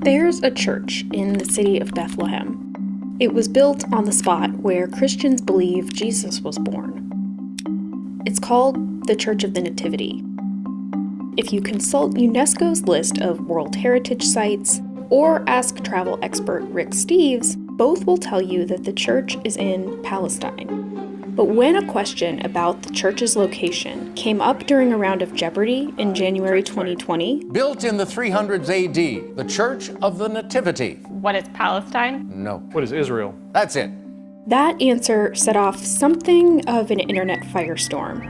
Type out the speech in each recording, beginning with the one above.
There's a church in the city of Bethlehem. It was built on the spot where Christians believe Jesus was born. It's called the Church of the Nativity. If you consult UNESCO's list of World Heritage Sites or ask travel expert Rick Steves, both will tell you that the church is in Palestine. But when a question about the church's location came up during a round of Jeopardy in January 2020... Built in the 300s AD, the Church of the Nativity. What is Palestine? No. What is Israel? That's it. That answer set off something of an internet firestorm.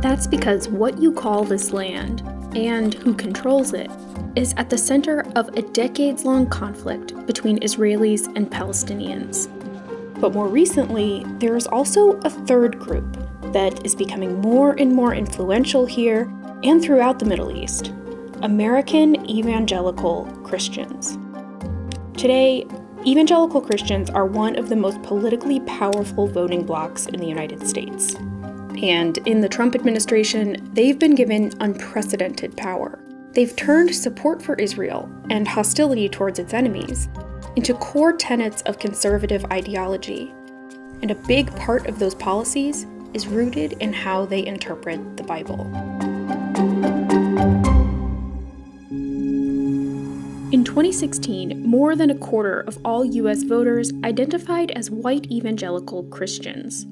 That's because what you call this land, and who controls it, is at the center of a decades-long conflict between Israelis and Palestinians. But more recently, there is also a third group that is becoming more and more influential here and throughout the Middle East: American evangelical Christians. Today, evangelical Christians are one of the most politically powerful voting blocs in the United States. And in the Trump administration, they've been given unprecedented power. They've turned support for Israel and hostility towards its enemies into core tenets of conservative ideology. And a big part of those policies is rooted in how they interpret the Bible. In 2016, more than a quarter of all U.S. voters identified as white evangelical Christians.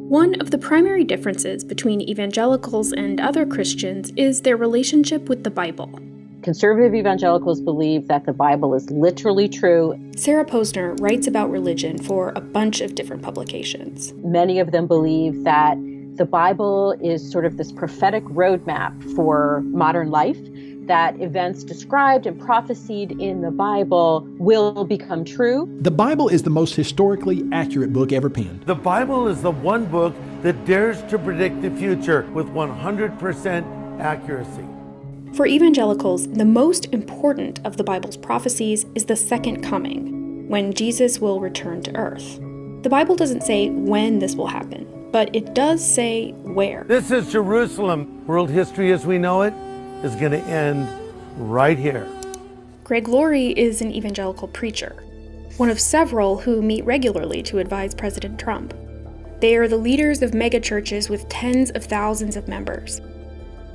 One of the primary differences between evangelicals and other Christians is their relationship with the Bible. Conservative evangelicals believe that the Bible is literally true. Sarah Posner writes about religion for a bunch of different publications. Many of them believe that the Bible is sort of this prophetic roadmap for modern life, that events described and prophesied in the Bible will become true. The Bible is the most historically accurate book ever penned. The Bible is the one book that dares to predict the future with 100% accuracy. For evangelicals, the most important of the Bible's prophecies is the second coming, when Jesus will return to earth. The Bible doesn't say when this will happen, but it does say where. This is Jerusalem. World history as we know it is going to end right here. Greg Laurie is an evangelical preacher, one of several who meet regularly to advise President Trump. They are the leaders of megachurches with tens of thousands of members.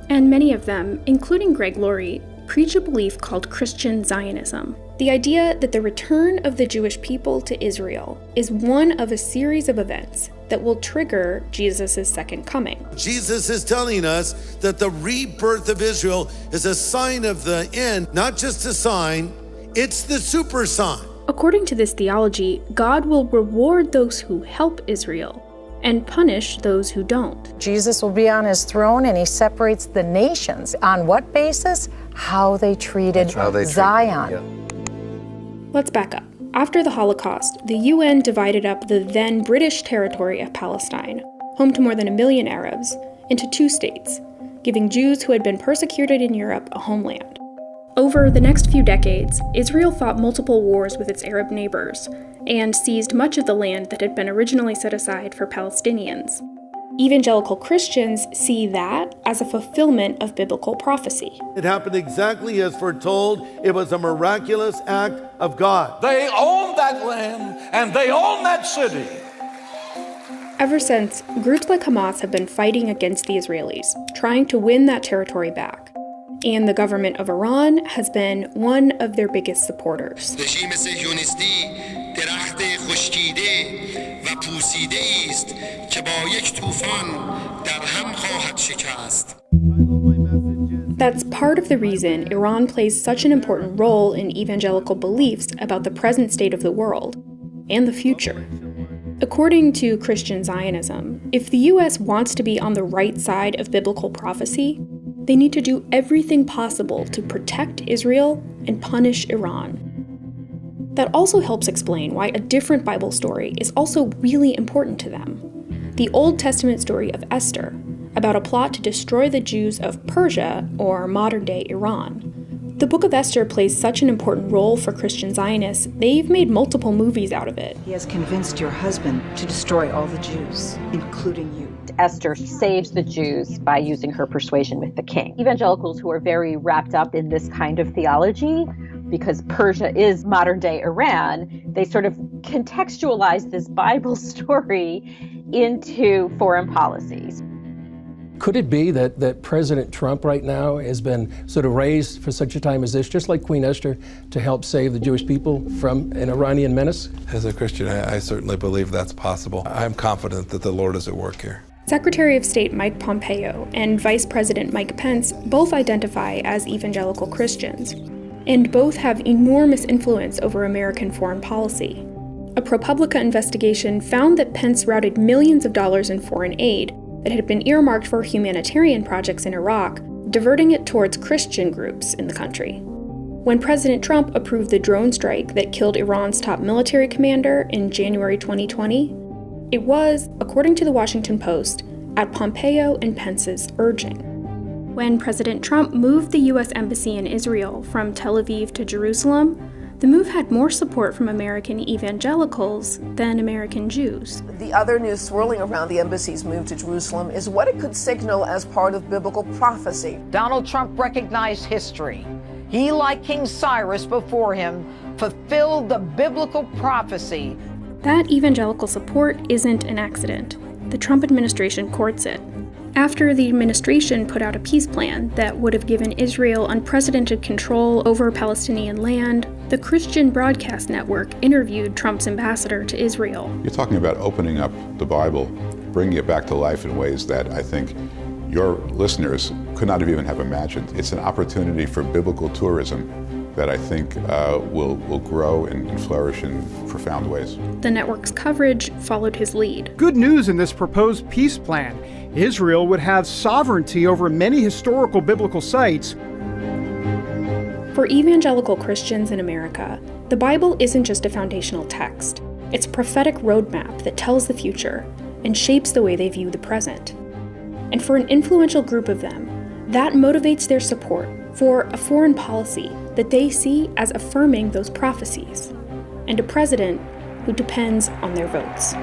And many of them, including Greg Laurie, preach a belief called Christian Zionism, the idea that the return of the Jewish people to Israel is one of a series of events that will trigger Jesus' second coming. Jesus is telling us that the rebirth of Israel is a sign of the end, not just a sign, it's the super sign. According to this theology, God will reward those who help Israel and punish those who don't. Jesus will be on his throne and he separates the nations. On what basis? How they treated Zion. Let's back up. After the Holocaust, the UN divided up the then British territory of Palestine, home to more than 1 million Arabs, into 2 states, giving Jews who had been persecuted in Europe a homeland. Over the next few decades, Israel fought multiple wars with its Arab neighbors and seized much of the land that had been originally set aside for Palestinians. Evangelical Christians see that as a fulfillment of biblical prophecy. It happened exactly as foretold. It was a miraculous act of God. They own that land and they own that city. Ever since, groups like Hamas have been fighting against the Israelis, trying to win that territory back. And the government of Iran has been one of their biggest supporters. That's part of the reason Iran plays such an important role in evangelical beliefs about the present state of the world and the future. According to Christian Zionism, if the U.S. wants to be on the right side of biblical prophecy, they need to do everything possible to protect Israel and punish Iran. That also helps explain why a different Bible story is also really important to them. The Old Testament story of Esther, about a plot to destroy the Jews of Persia, or modern-day Iran. The Book of Esther plays such an important role for Christian Zionists, they've made multiple movies out of it. He has convinced your husband to destroy all the Jews, including you. Esther saves the Jews by using her persuasion with the king. Evangelicals who are very wrapped up in this kind of theology, because Persia is modern-day Iran, they sort of contextualize this Bible story into foreign policies. Could it be that President Trump right now has been sort of raised for such a time as this, just like Queen Esther, to help save the Jewish people from an Iranian menace? As a Christian, I certainly believe that's possible. I'm confident that the Lord is at work here. Secretary of State Mike Pompeo and Vice President Mike Pence both identify as evangelical Christians, and both have enormous influence over American foreign policy. A ProPublica investigation found that Pence routed millions of dollars in foreign aid that had been earmarked for humanitarian projects in Iraq, diverting it towards Christian groups in the country. When President Trump approved the drone strike that killed Iran's top military commander in January 2020, it was, according to the Washington Post, at Pompeo and Pence's urging. When President Trump moved the U.S. Embassy in Israel from Tel Aviv to Jerusalem, the move had more support from American evangelicals than American Jews. The other news swirling around the embassy's move to Jerusalem is what it could signal as part of biblical prophecy. Donald Trump recognized history. He, like King Cyrus before him, fulfilled the biblical prophecy. That evangelical support isn't an accident. The Trump administration courts it. After the administration put out a peace plan that would have given Israel unprecedented control over Palestinian land, the Christian Broadcast Network interviewed Trump's ambassador to Israel. You're talking about opening up the Bible, bringing it back to life in ways that I think your listeners could not even have imagined. It's an opportunity for biblical tourism that I think will grow and flourish in profound ways. The network's coverage followed his lead. Good news in this proposed peace plan. Israel would have sovereignty over many historical biblical sites. For evangelical Christians in America, the Bible isn't just a foundational text. It's a prophetic roadmap that tells the future and shapes the way they view the present. And for an influential group of them, that motivates their support for a foreign policy that they see as affirming those prophecies, and a president who depends on their votes.